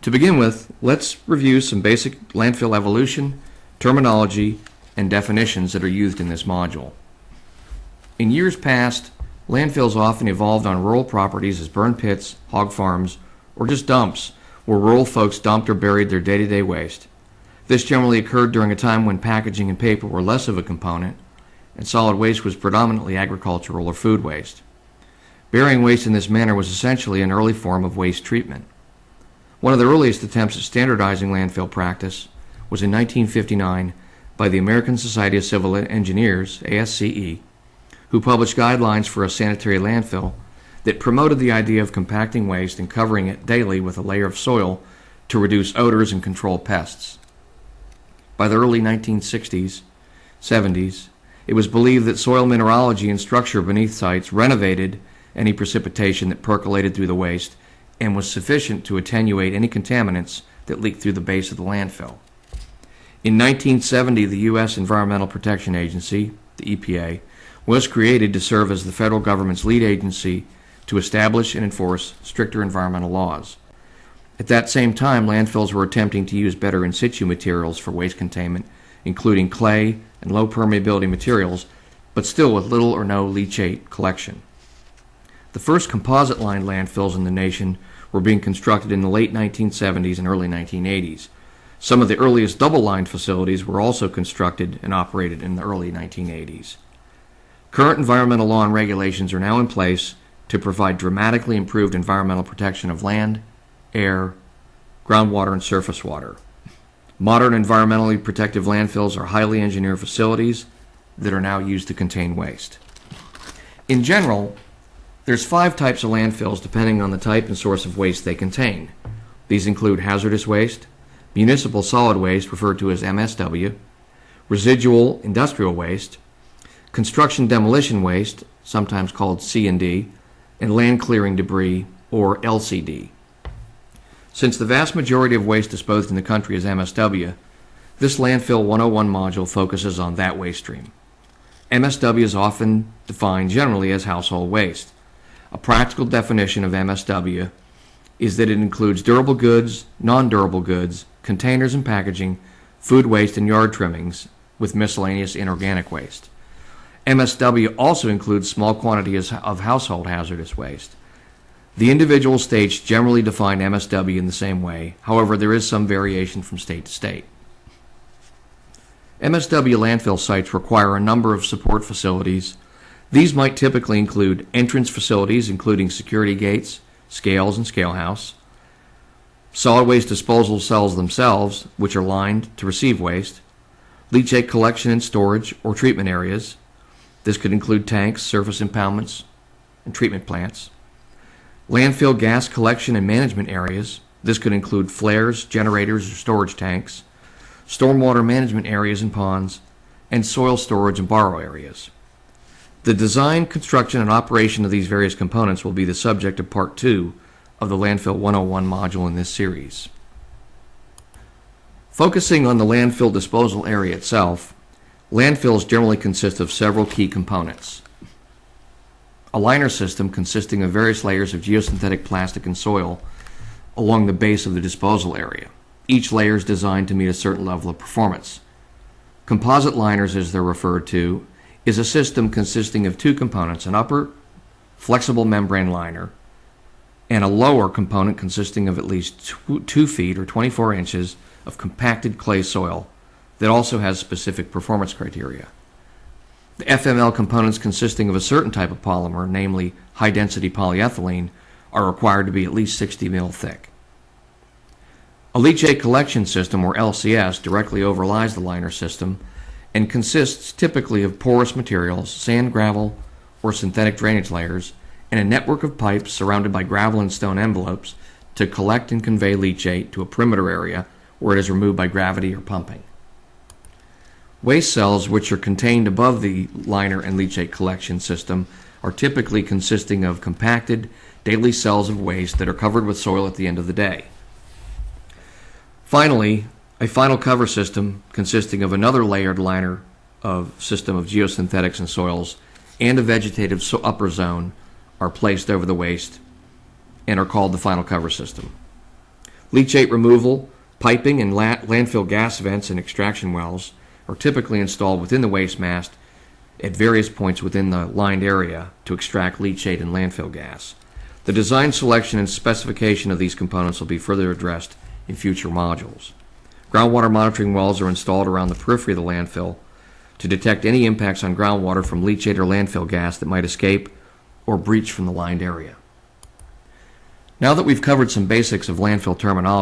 To begin with, let's review some basic landfill evolution, terminology, and definitions that are used in this module. In years past, landfills often evolved on rural properties as burn pits, hog farms, or just dumps where rural folks dumped or buried their day-to-day waste. This generally occurred during a time when packaging and paper were less of a component, and solid waste was predominantly agricultural or food waste. Burying waste in this manner was essentially an early form of waste treatment. One of the earliest attempts at standardizing landfill practice was in 1959 by the American Society of Civil Engineers, ASCE, who published guidelines for a sanitary landfill that promoted the idea of compacting waste and covering it daily with a layer of soil to reduce odors and control pests. By the early 1960s, 70s, it was believed that soil mineralogy and structure beneath sites renovated any precipitation that percolated through the waste and was sufficient to attenuate any contaminants that leaked through the base of the landfill. In 1970, the U.S. Environmental Protection Agency, the EPA, was created to serve as the federal government's lead agency to establish and enforce stricter environmental laws. At that same time, landfills were attempting to use better in situ materials for waste containment, including clay and low permeability materials, but still with little or no leachate collection. The first composite-lined landfills in the nation were being constructed in the late 1970s and early 1980s. Some of the earliest double-lined facilities were also constructed and operated in the early 1980s. Current environmental law and regulations are now in place to provide dramatically improved environmental protection of land, air, groundwater, and surface water. Modern environmentally protective landfills are highly engineered facilities that are now used to contain waste. In general, there's 5 types of landfills depending on the type and source of waste they contain. These include hazardous waste, municipal solid waste referred to as MSW, residual industrial waste, construction demolition waste, sometimes called C&D, and land clearing debris, or LCD. Since the vast majority of waste disposed in the country is MSW, this Landfill 101 module focuses on that waste stream. MSW is often defined generally as household waste. A practical definition of MSW is that it includes durable goods, non-durable goods, containers and packaging, food waste, and yard trimmings, with miscellaneous inorganic waste. MSW also includes small quantities of household hazardous waste. The individual states generally define MSW in the same way. However, there is some variation from state to state. MSW landfill sites require a number of support facilities. These might typically include entrance facilities, including security gates, scales, and scale house, solid waste disposal cells themselves, which are lined to receive waste, leachate collection and storage or treatment areas. This could include tanks, surface impoundments, and treatment plants. Landfill gas collection and management areas. This could include flares, generators, or storage tanks, stormwater management areas and ponds, and soil storage and borrow areas. The design, construction, and operation of these various components will be the subject of Part 2 of the Landfill 101 module in this series. Focusing on the landfill disposal area itself, landfills generally consist of several key components. A liner system consisting of various layers of geosynthetic plastic and soil along the base of the disposal area. Each layer is designed to meet a certain level of performance. Composite liners, as they're referred to, is a system consisting of 2 components, an upper flexible membrane liner and a lower component consisting of at least 2 feet or 24 inches of compacted clay soil that also has specific performance criteria. The FML components consisting of a certain type of polymer, namely high-density polyethylene, are required to be at least 60 mil thick. A leachate collection system, or LCS, directly overlies the liner system and consists typically of porous materials, sand, gravel, or synthetic drainage layers, and a network of pipes surrounded by gravel and stone envelopes to collect and convey leachate to a perimeter area where it is removed by gravity or pumping. Waste cells, which are contained above the liner and leachate collection system, are typically consisting of compacted daily cells of waste that are covered with soil at the end of the day. Finally, a final cover system consisting of another layered liner system of geosynthetics and soils and a vegetative upper zone are placed over the waste and are called the final cover system. Leachate removal, piping, and landfill gas vents and extraction wells are typically installed within the waste mast at various points within the lined area to extract leachate and landfill gas. The design, selection, and specification of these components will be further addressed in future modules. Groundwater monitoring wells are installed around the periphery of the landfill to detect any impacts on groundwater from leachate or landfill gas that might escape or breach from the lined area. Now that we've covered some basics of landfill terminology,